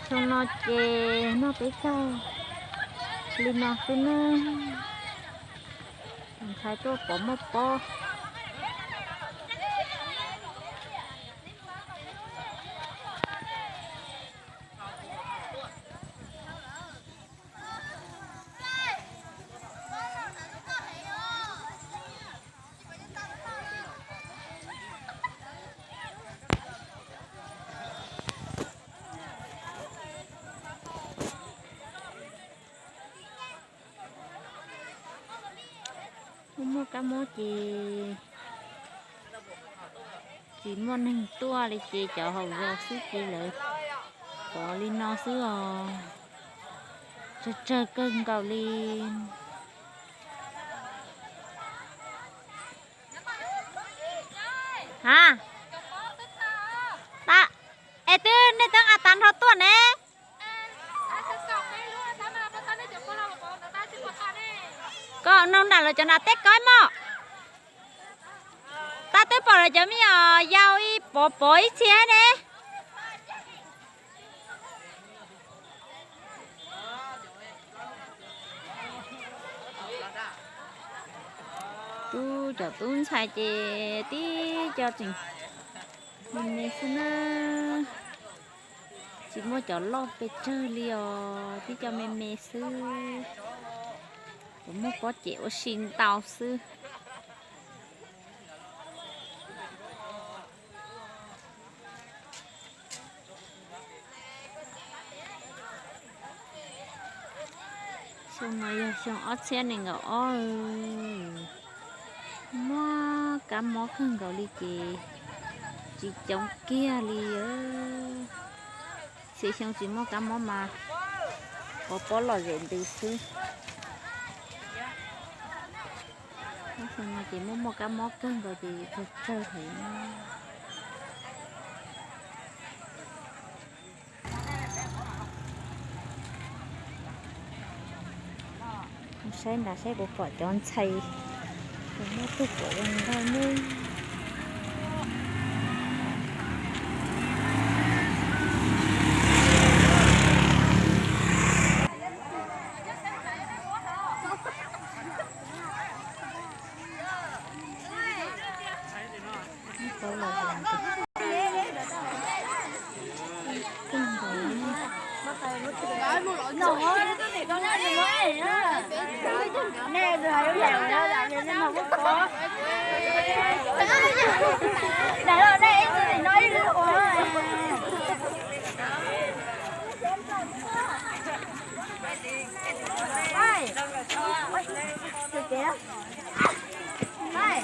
xong nó chè nó tới sau lên nó cứ nó thay tôi bỏ một po mua cá mó chỉ mua hình tua đi chị chợ hầu giờ xứ chị lợi có linh no xứ chơi cưng cầu linh hả ta ê tư nè tăng à tan thọ tuần nè có nông nào là cho nó tết coi mò ta tết bỏ là cho mi giàu y bỏ bỏ ít xe nè tu cho tuôn xài chè tí cho chừng mình xin chỉ mua cho lo về chơi liò tí cho mẹ sư mua có chịu xin tao sư xong rồi xong ớt xe này ngỏ mua cá mó khăn gạo đi chị trong kia đi sẽ xong chỉ mua cá mó mà có bỏ lò rèn từ xưa xong rồi chị muốn mua cá mó cân rồi thì thật chơi thì sẽ bộ phận chọn xay nó tục của mình thôi nữa nè rồi hãy dàn ra làm cho nó không có để ở đây thì nói đi được rồi đây được kìa đây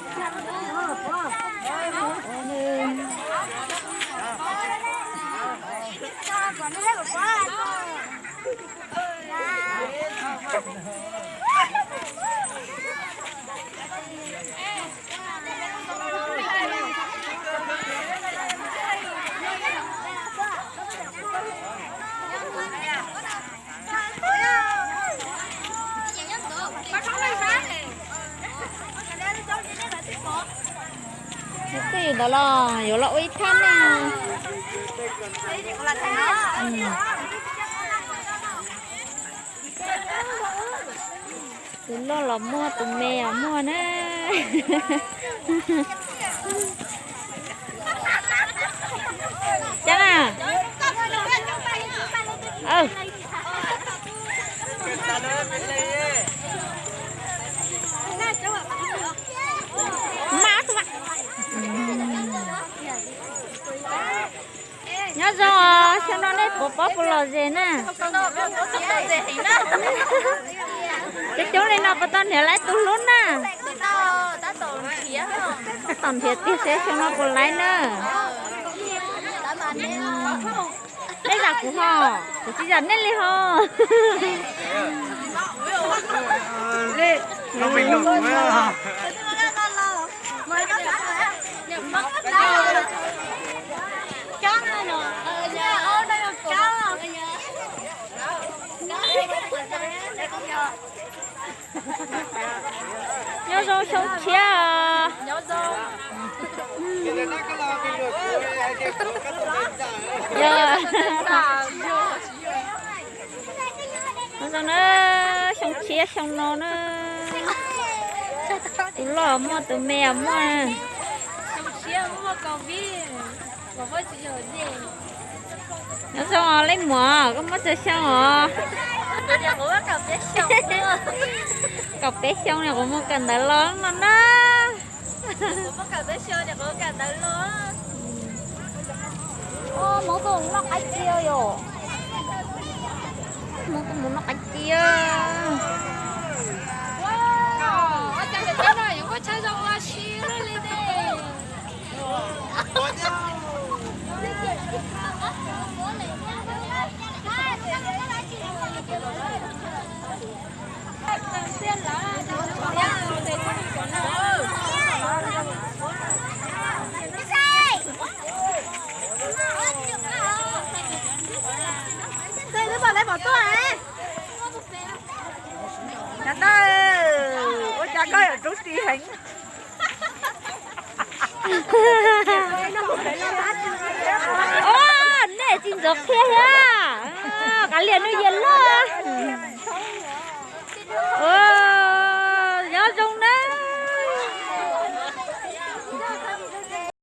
còn nó hết một quá cái đó là有了微汤呢。từ lo là mua từ mẹ mua nè. Chắc à. Ừ. Má thôi bạn. Nhớ rồi, sao nó đấy bố lò gì nè. Cái chỗ này nó bắt tao nhớ lại tôi luôn nè. Tòn thiệt tiếc sẽ cho nó còn lại nữa. Đây là của họ, của chị dẫn lên đi họ. Nó mình lục nữa. Nhớ rồi sống chia à. Nhớ rồi. Dạ. chia xong nó tụi lò mua tụi mẹ mua chia mua cầu bi có bao nhiêu gì nó xong lấy mỏ có mất chơi xong tôi đang uống cà phê xong cặp bé xong này cũng mua cần đã lớn nó đó uống cà phê xong này có cả đá lớn mỗi tuần nó cái chia rồi mỗi tuần muốn nó cái chia 어차피 전화 이거 찾아와 싫으리네. Đây, lấy bỏ tôi à? Chả ơi, ôi chả coi ở trút đi hình. ô nè chính gió kia ha cả liền nó yên lo